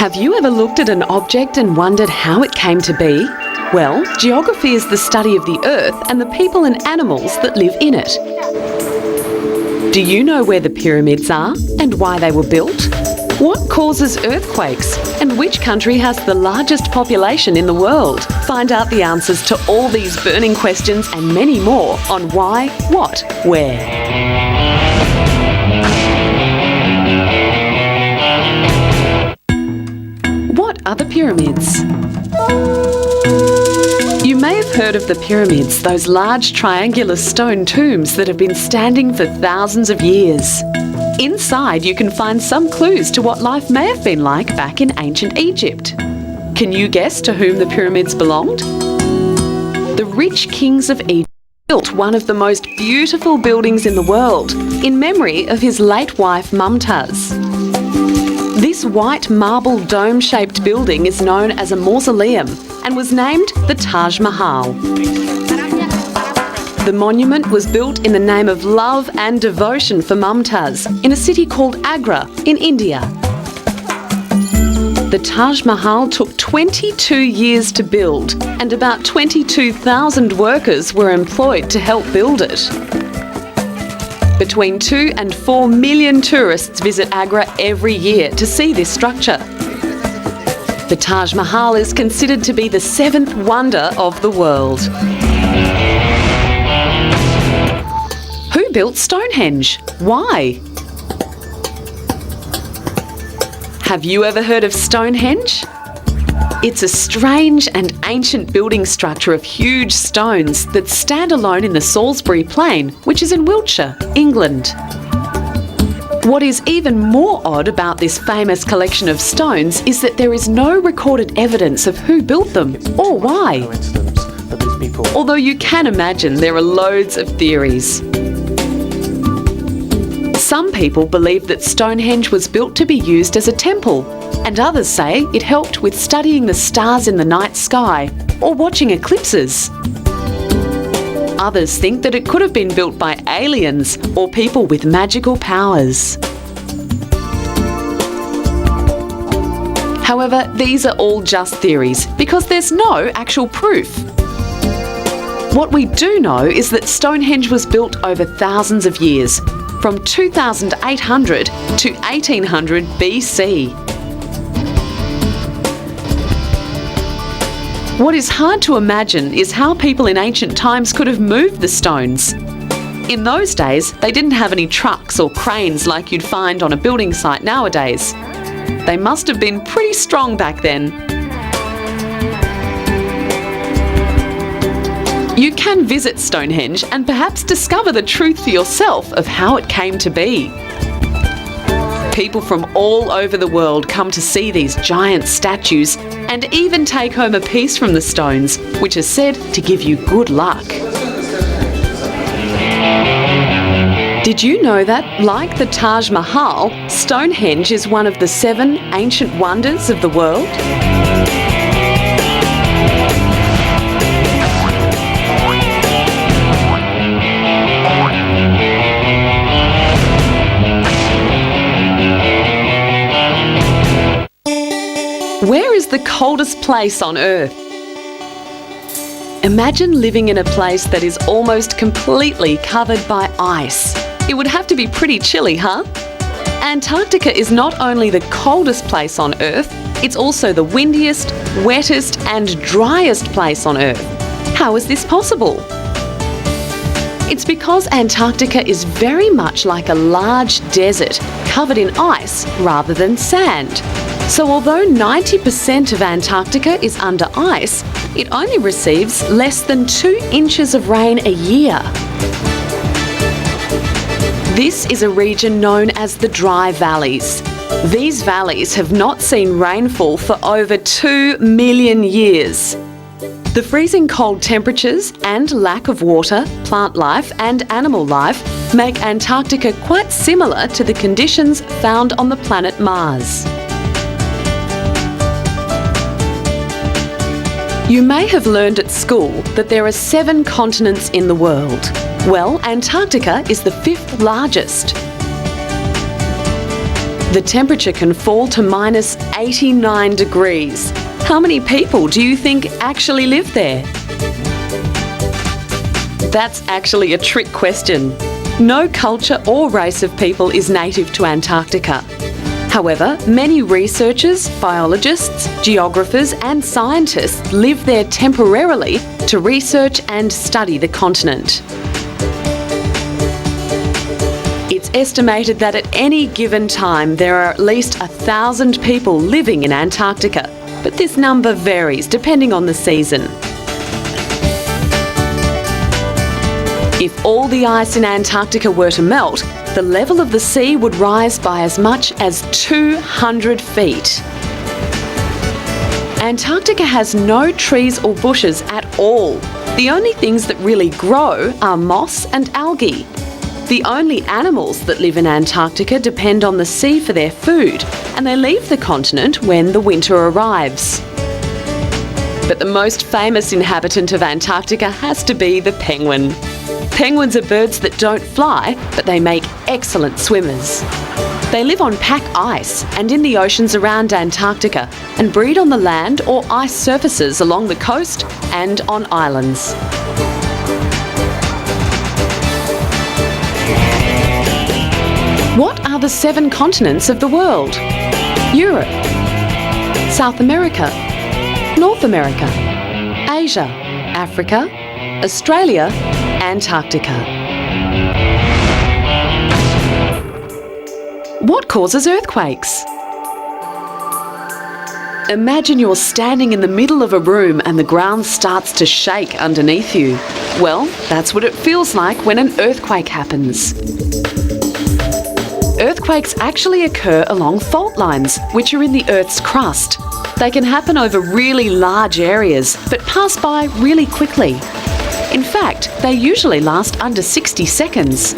Have you ever looked at an object and wondered how it came to be? Well, geography is the study of the Earth and the people and animals that live in it. Do you know where the pyramids are and why they were built? What causes earthquakes? And which country has the largest population in the world? Find out the answers to all these burning questions and many more on Why, What, Where. What are the pyramids? You may have heard of the pyramids, those large triangular stone tombs that have been standing for thousands of years. Inside you can find some clues to what life may have been like back in ancient Egypt. Can you guess to whom the pyramids belonged? The rich kings of Egypt built one of the most beautiful buildings in the world in memory of his late wife Mumtaz. This white marble dome-shaped building is known as a mausoleum and was named the Taj Mahal. The monument was built in the name of love and devotion for Mumtaz in a city called Agra in India. The Taj Mahal took 22 years to build, and about 22,000 workers were employed to help build it. Between 2 and 4 million tourists visit Agra every year to see this structure. The Taj Mahal is considered to be the 7th wonder of the world. Who built Stonehenge? Why? Have you ever heard of Stonehenge? It's a strange and ancient building structure of huge stones that stand alone in the Salisbury Plain, which is in Wiltshire, England. What is even more odd about this famous collection of stones is that there is no recorded evidence of who built them or why. Although you can imagine there are loads of theories. Some people believe that Stonehenge was built to be used as a temple, and others say it helped with studying the stars in the night sky or watching eclipses. Others think that it could have been built by aliens or people with magical powers. However, these are all just theories because there's no actual proof. What we do know is that Stonehenge was built over thousands of years, from 2800 to 1800 BC. What is hard to imagine is how people in ancient times could have moved the stones. In those days, they didn't have any trucks or cranes like you'd find on a building site nowadays. They must have been pretty strong back then. You can visit Stonehenge and perhaps discover the truth for yourself of how it came to be. People from all over the world come to see these giant statues and even take home a piece from the stones, which is said to give you good luck. Did you know that, like the Taj Mahal, Stonehenge is one of the 7 ancient wonders of the world? Where is the coldest place on Earth? Imagine living in a place that is almost completely covered by ice. It would have to be pretty chilly, huh? Antarctica is not only the coldest place on Earth, it's also the windiest, wettest and driest place on Earth. How is this possible? It's because Antarctica is very much like a large desert covered in ice rather than sand. So although 90% of Antarctica is under ice, it only receives less than 2 inches of rain a year. This is a region known as the dry valleys. These valleys have not seen rainfall for over 2 million years. The freezing cold temperatures and lack of water, plant life and animal life make Antarctica quite similar to the conditions found on the planet Mars. You may have learned at school that there are 7 continents in the world. Well, Antarctica is the 5th largest. The temperature can fall to minus 89 degrees. How many people do you think actually live there? That's actually a trick question. No culture or race of people is native to Antarctica. However, many researchers, biologists, geographers and scientists live there temporarily to research and study the continent. It's estimated that at any given time there are at least 1,000 people living in Antarctica, but this number varies depending on the season. If all the ice in Antarctica were to melt, the level of the sea would rise by as much as 200 feet. Antarctica has no trees or bushes at all. The only things that really grow are moss and algae. The only animals that live in Antarctica depend on the sea for their food, and they leave the continent when the winter arrives. But the most famous inhabitant of Antarctica has to be the penguin. Penguins are birds that don't fly, but they make excellent swimmers. They live on pack ice and in the oceans around Antarctica and breed on the land or ice surfaces along the coast and on islands. What are the 7 continents of the world? Europe, South America, North America, Asia, Africa, Australia, Antarctica. What causes earthquakes? Imagine you're standing in the middle of a room and the ground starts to shake underneath you. Well, that's what it feels like when an earthquake happens. Earthquakes actually occur along fault lines, which are in the Earth's crust. They can happen over really large areas, but pass by really quickly. In fact, they usually last under 60 seconds.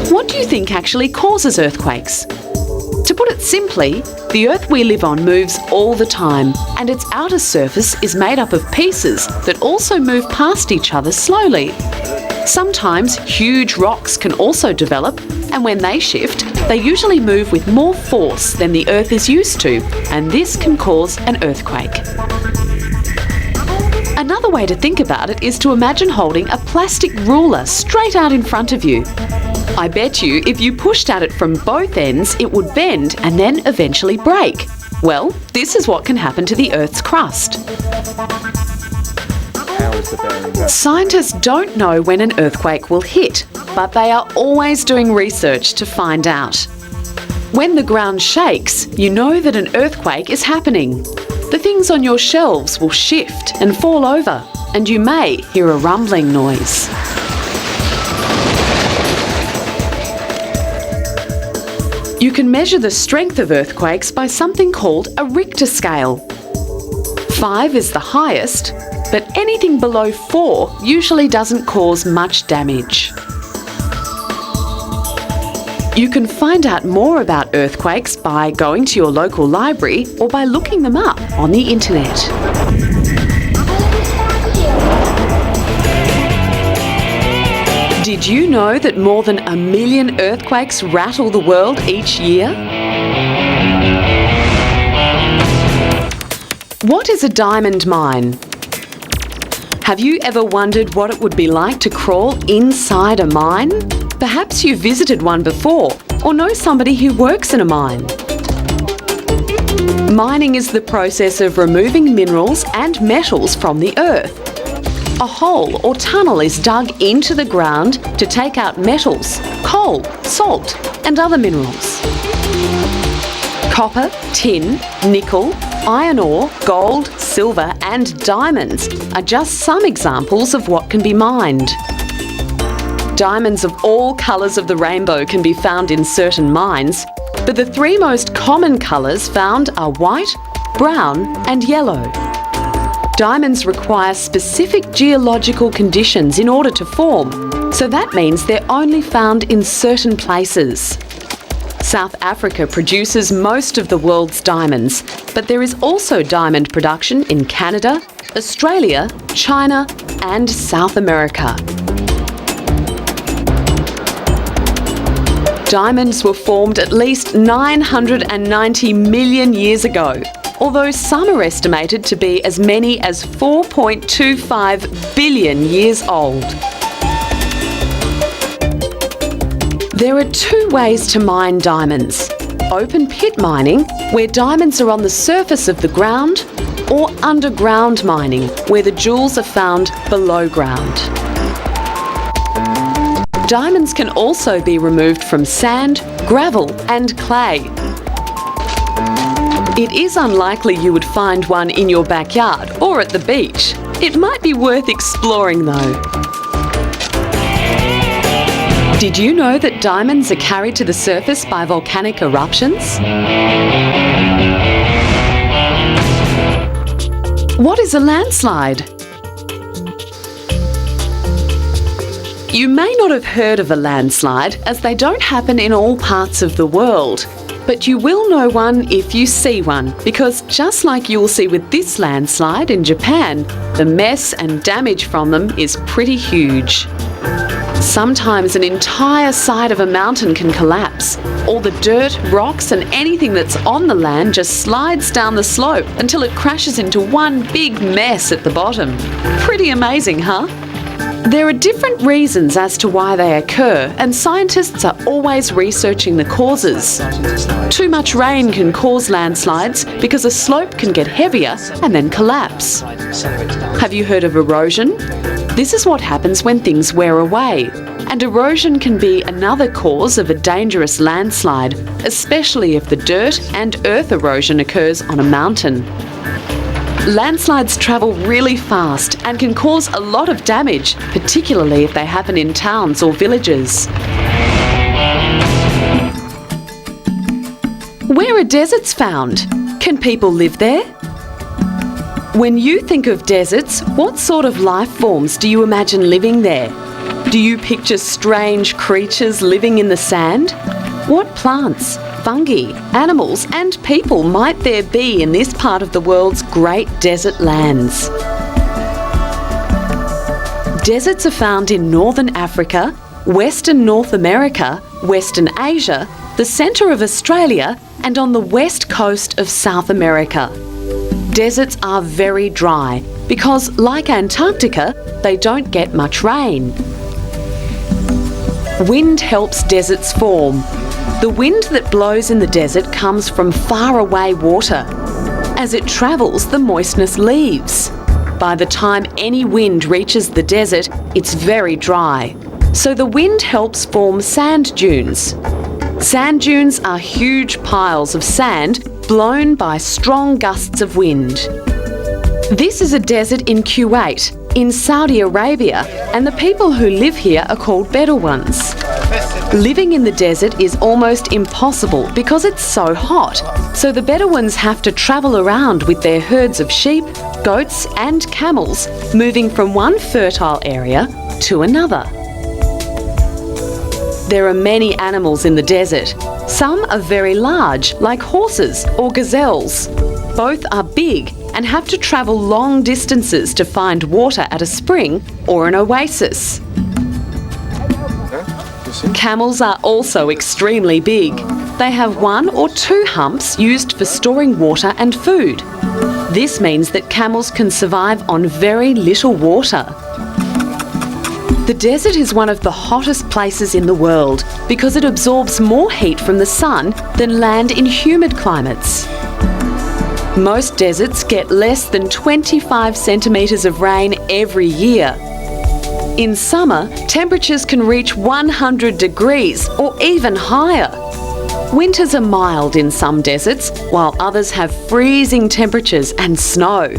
What do you think actually causes earthquakes? To put it simply, the Earth we live on moves all the time, and its outer surface is made up of pieces that also move past each other slowly. Sometimes huge rocks can also develop, and when they shift, they usually move with more force than the Earth is used to, and this can cause an earthquake. Another way to think about it is to imagine holding a plastic ruler straight out in front of you. I bet you if you pushed at it from both ends, it would bend and then eventually break. Well, this is what can happen to the Earth's crust. Scientists don't know when an earthquake will hit, but they are always doing research to find out. When the ground shakes, you know that an earthquake is happening. The things on your shelves will shift and fall over, and you may hear a rumbling noise. You can measure the strength of earthquakes by something called a Richter scale. 5 is the highest, but anything below 4 usually doesn't cause much damage. You can find out more about earthquakes by going to your local library or by looking them up on the internet. Did you know that more than 1 million earthquakes rattle the world each year? What is a diamond mine? Have you ever wondered what it would be like to crawl inside a mine? Perhaps you visited one before or know somebody who works in a mine. Mining is the process of removing minerals and metals from the earth. A hole or tunnel is dug into the ground to take out metals, coal, salt, and other minerals. Copper, tin, nickel, iron ore, gold, silver, and diamonds are just some examples of what can be mined. Diamonds of all colours of the rainbow can be found in certain mines, but the 3 most common colours found are white, brown, and yellow. Diamonds require specific geological conditions in order to form, so that means they're only found in certain places. South Africa produces most of the world's diamonds, but there is also diamond production in Canada, Australia, China, and South America. Diamonds were formed at least 990 million years ago, although some are estimated to be as many as 4.25 billion years old. There are two ways to mine diamonds: open pit mining, where diamonds are on the surface of the ground, or underground mining, where the jewels are found below ground. Diamonds can also be removed from sand, gravel and clay. It is unlikely you would find one in your backyard or at the beach. It might be worth exploring though. Did you know that diamonds are carried to the surface by volcanic eruptions? What is a landslide? You may not have heard of a landslide, as they don't happen in all parts of the world. But you will know one if you see one, because just like you'll see with this landslide in Japan, the mess and damage from them is pretty huge. Sometimes an entire side of a mountain can collapse. All the dirt, rocks and anything that's on the land just slides down the slope until it crashes into one big mess at the bottom. Pretty amazing, huh? There are different reasons as to why they occur, and scientists are always researching the causes. Too much rain can cause landslides because a slope can get heavier and then collapse. Have you heard of erosion? This is what happens when things wear away, and erosion can be another cause of a dangerous landslide, especially if the dirt and earth erosion occurs on a mountain. Landslides travel really fast and can cause a lot of damage, particularly if they happen in towns or villages. Where are deserts found? Can people live there? When you think of deserts, what sort of life forms do you imagine living there? Do you picture strange creatures living in the sand? What plants, fungi, animals and people might there be in this part of the world's great desert lands? Deserts are found in northern Africa, western North America, western Asia, the centre of Australia and on the west coast of South America. Deserts are very dry because, like Antarctica, they don't get much rain. Wind helps deserts form. The wind that blows in the desert comes from far away water. As it travels, the moistness leaves. By the time any wind reaches the desert, it's very dry. So the wind helps form sand dunes. Sand dunes are huge piles of sand blown by strong gusts of wind. This is a desert in Kuwait, in Saudi Arabia, and the people who live here are called Bedouins. Living in the desert is almost impossible because it's so hot, so the Bedouins have to travel around with their herds of sheep, goats and camels, moving from one fertile area to another. There are many animals in the desert. Some are very large, like horses or gazelles. Both are big and have to travel long distances to find water at a spring or an oasis. Camels are also extremely big. They have 1 or 2 humps used for storing water and food. This means that camels can survive on very little water. The desert is one of the hottest places in the world because it absorbs more heat from the sun than land in humid climates. Most deserts get less than 25 centimetres of rain every year. In summer, temperatures can reach 100 degrees or even higher. Winters are mild in some deserts, while others have freezing temperatures and snow.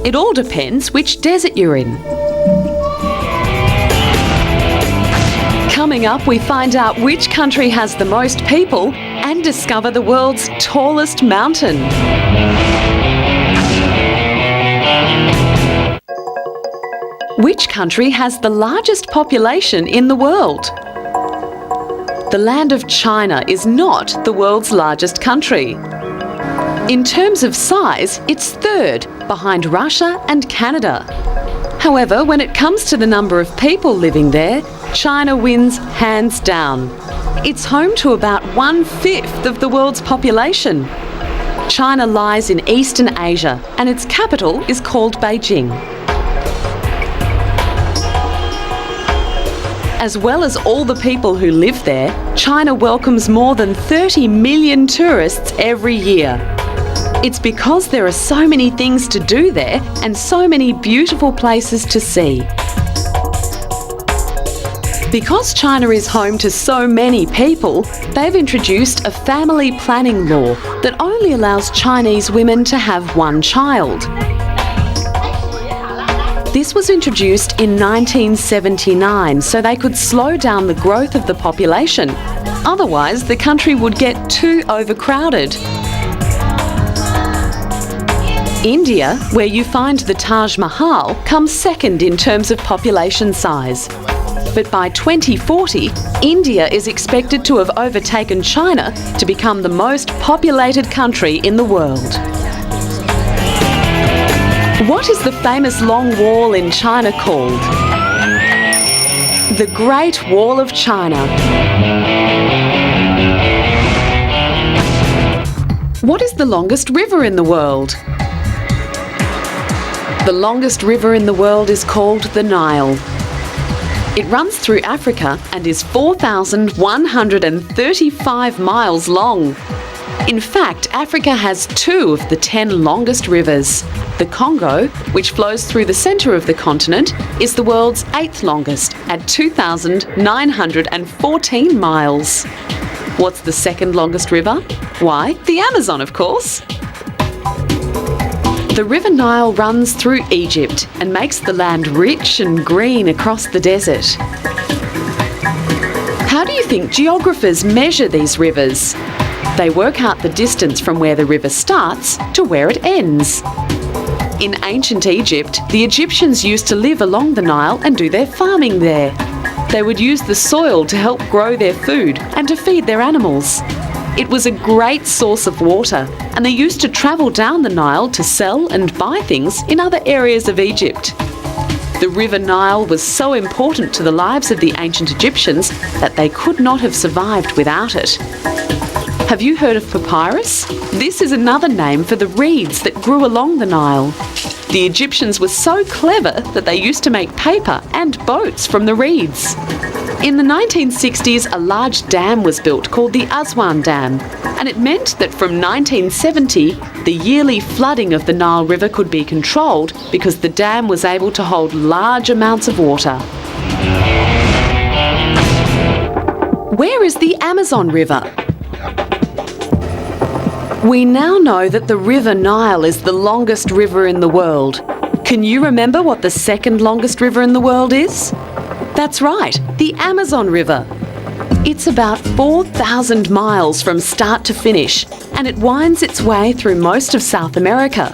It all depends which desert you're in. Coming up, we find out which country has the most people and discover the world's tallest mountain. Which country has the largest population in the world? The land of China is not the world's largest country. In terms of size, it's third, behind Russia and Canada. However, when it comes to the number of people living there, China wins hands down. It's home to about 1/5 of the world's population. China lies in Eastern Asia and its capital is called Beijing. As well as all the people who live there, China welcomes more than 30 million tourists every year. It's because there are so many things to do there and so many beautiful places to see. Because China is home to so many people, they've introduced a family planning law that only allows Chinese women to have one child. This was introduced in 1979 so they could slow down the growth of the population. Otherwise, the country would get too overcrowded. India, where you find the Taj Mahal, comes second in terms of population size. But by 2040, India is expected to have overtaken China to become the most populated country in the world. What is the famous long wall in China called? The Great Wall of China. What is the longest river in the world? The longest river in the world is called the Nile. It runs through Africa and is 4,135 miles long. In fact, Africa has 2 of the 10 longest rivers. The Congo, which flows through the centre of the continent, is the world's 8th longest at 2,914 miles. What's the second longest river? Why, the Amazon, of course. The River Nile runs through Egypt and makes the land rich and green across the desert. How do you think geographers measure these rivers? They work out the distance from where the river starts to where it ends. In ancient Egypt, the Egyptians used to live along the Nile and do their farming there. They would use the soil to help grow their food and to feed their animals. It was a great source of water, and they used to travel down the Nile to sell and buy things in other areas of Egypt. The River Nile was so important to the lives of the ancient Egyptians that they could not have survived without it. Have you heard of papyrus? This is another name for the reeds that grew along the Nile. The Egyptians were so clever that they used to make paper and boats from the reeds. In the 1960s, a large dam was built called the Aswan Dam, and it meant that from 1970, the yearly flooding of the Nile River could be controlled because the dam was able to hold large amounts of water. Where is the Amazon River? We now know that the River Nile is the longest river in the world. Can you remember what the second longest river in the world is? That's right, the Amazon River. It's about 4,000 miles from start to finish, and it winds its way through most of South America.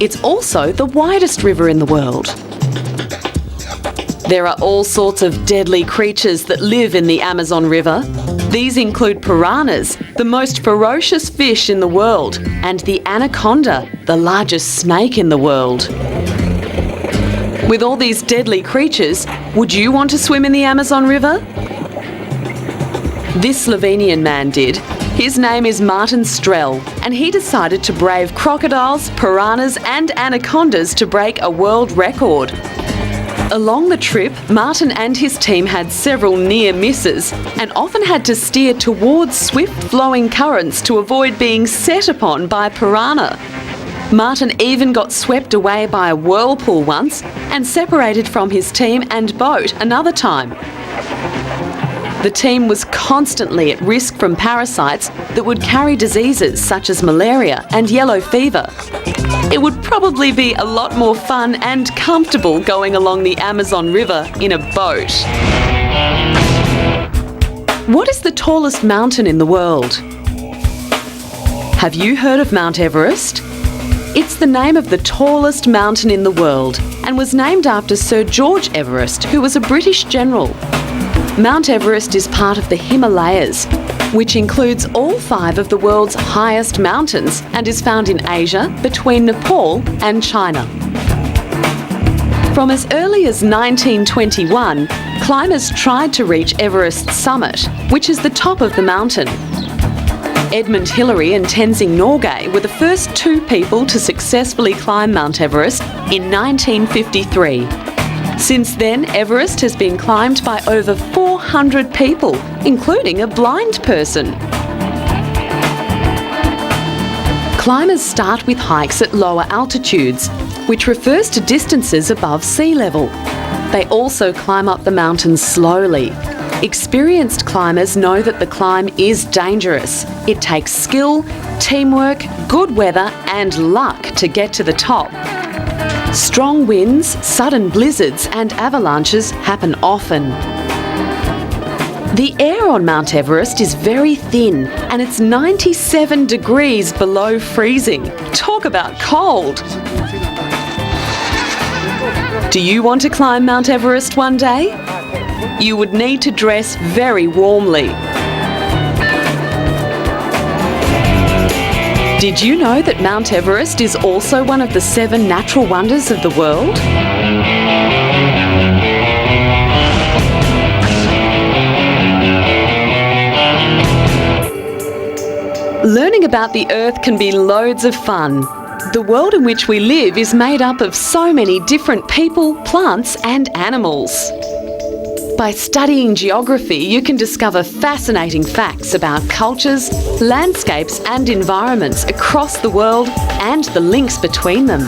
It's also the widest river in the world. There are all sorts of deadly creatures that live in the Amazon River. These include piranhas, the most ferocious fish in the world, and the anaconda, the largest snake in the world. With all these deadly creatures, would you want to swim in the Amazon River? This Slovenian man did. His name is Martin Strel, and he decided to brave crocodiles, piranhas and anacondas to break a world record. Along the trip, Martin and his team had several near misses and often had to steer towards swift-flowing currents to avoid being set upon by a piranha. Martin even got swept away by a whirlpool once and separated from his team and boat another time. The team was constantly at risk from parasites that would carry diseases such as malaria and yellow fever. It would probably be a lot more fun and comfortable going along the Amazon River in a boat. What is the tallest mountain in the world? Have you heard of Mount Everest? It's the name of the tallest mountain in the world and was named after Sir George Everest, who was a British general. Mount Everest is part of the Himalayas, which includes all 5 of the world's highest mountains and is found in Asia between Nepal and China. From as early as 1921, climbers tried to reach Everest's summit, which is the top of the mountain. Edmund Hillary and Tenzing Norgay were the first two people to successfully climb Mount Everest in 1953. Since then, Everest has been climbed by over 400 people, including a blind person. Climbers start with hikes at lower altitudes, which refers to distances above sea level. They also climb up the mountain slowly. Experienced climbers know that the climb is dangerous. It takes skill, teamwork, good weather and luck to get to the top. Strong winds, sudden blizzards and avalanches happen often. The air on Mount Everest is very thin and it's 97 degrees below freezing. Talk about cold! Do you want to climb Mount Everest one day? You would need to dress very warmly. Did you know that Mount Everest is also one of the 7 natural wonders of the world? Learning about the Earth can be loads of fun. The world in which we live is made up of so many different people, plants and animals. By studying geography, you can discover fascinating facts about cultures, landscapes and environments across the world and the links between them.